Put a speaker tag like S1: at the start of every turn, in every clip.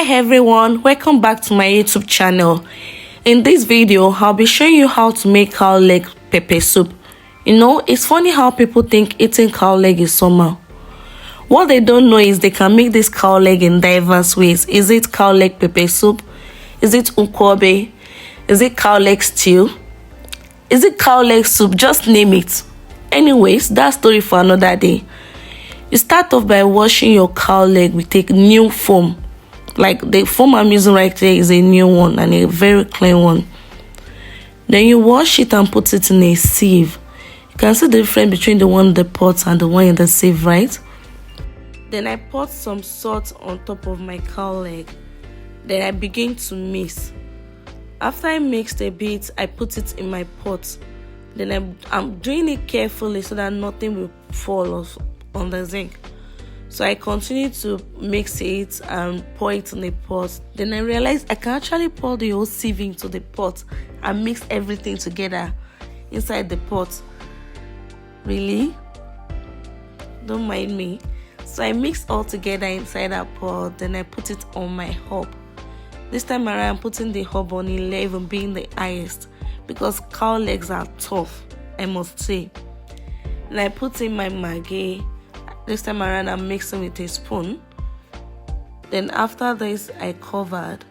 S1: everyone, welcome back to my YouTube channel. In this video, I'll be showing you how to make cow leg pepper soup. You know, it's funny how people think eating cow leg is somehow. What they don't know is they can make this cow leg in diverse ways. Is it cow leg pepper soup? Is it ukwobe? Is it cow leg stew? Is it cow leg soup? Just name it. Anyways, that story for another day. You start off by washing your cow leg with a new foam. Like the foam I'm using right there is a new one and a very clean one. Then you wash it and put it in a sieve. You can see the difference between the one in the pot and the one in the sieve, right? Then I poured some salt on top of my cow leg. Then I begin to mix. After I mixed a bit, I put it in my pot. Then I'm doing it carefully so that nothing will fall off on the zinc. So I continue to mix it and pour it in the pot. Then I realized I can actually pour the whole sieve into the pot and mix everything together inside the pot. Really? Don't mind me. So I mix all together inside that pot. Then I put it on my hob. This time around I'm putting the hob on 11, being the highest, because cow legs are tough, I must say. And I put in my Maggi. This time around I'm mixing with a spoon. Then after this I covered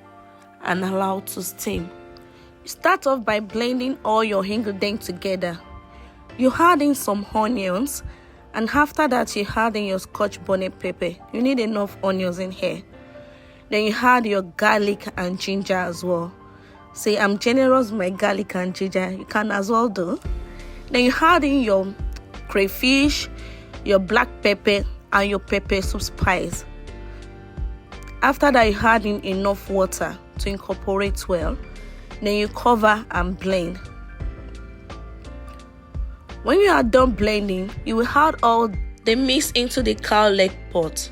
S1: and allowed to steam. You start off by blending all your ingredients together. You add in some onions, and after that you add in your Scotch bonnet pepper. You need enough onions in here. Then you add your garlic and ginger as well. See, I'm generous with my garlic and ginger. You can as well do. Then you add in your crayfish, your black pepper and your Peppersoup spice. After that, you add in enough water to incorporate well. Then you cover and blend. When you are done blending, you will add all the mix into the cow leg pot.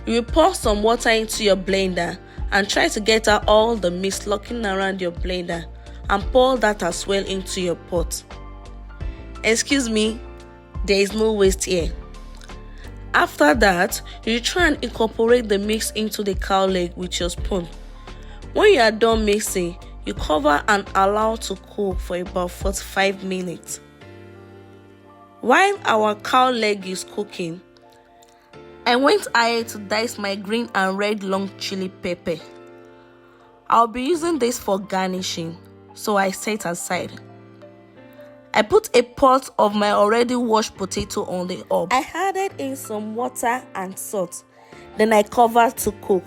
S1: You will pour some water into your blender and try to get out all the mix locking around your blender, and pour that as well into your pot. Excuse me, there is no waste here. After that, you try and incorporate the mix into the cow leg with your spoon. When you are done mixing, you cover and allow to cook for about 45 minutes. While our cow leg is cooking, I went ahead to dice my green and red long chili pepper. I'll be using this for garnishing, so I set aside. I put a pot of my already washed potato on the hob. I added in some water and salt. Then I covered to cook.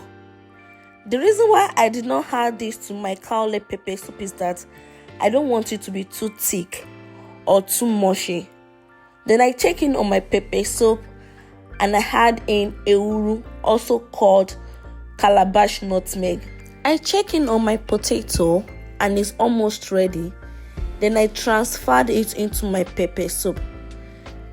S1: The reason why I did not add this to my cow leg pepper soup is that I don't want it to be too thick or too mushy. Then I check in on my pepper soup and I add in Ehuru, also called calabash nutmeg. I check in on my potato and it's almost ready. Then I transferred it into my pepper soup.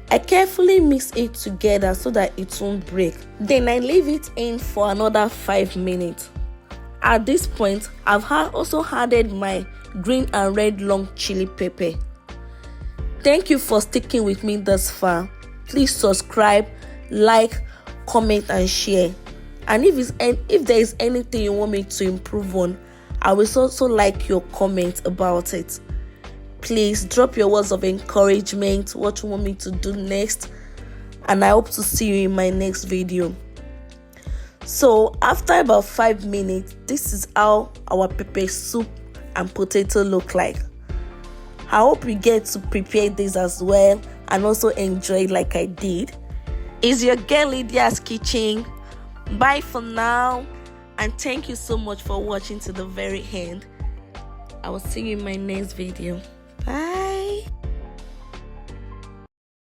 S1: I carefully mix it together so that it won't break. Then I leave it in for another 5 minutes. At this point, I've also added my green and red long chili pepper. Thank you for sticking with me thus far. Please subscribe, like, comment and share. And if there is anything you want me to improve on, I will also like your comment about it. Please drop your words of encouragement, what you want me to do next, and I hope to see you in my next video. So after about 5 minutes, this is how our pepper soup and potato look like. I hope you get to prepare this as well and also enjoy it like I did. It's your girl Lydia'skitchen. Bye for now, and thank you so much for watching to the very end. I will see you in my next video. Bye.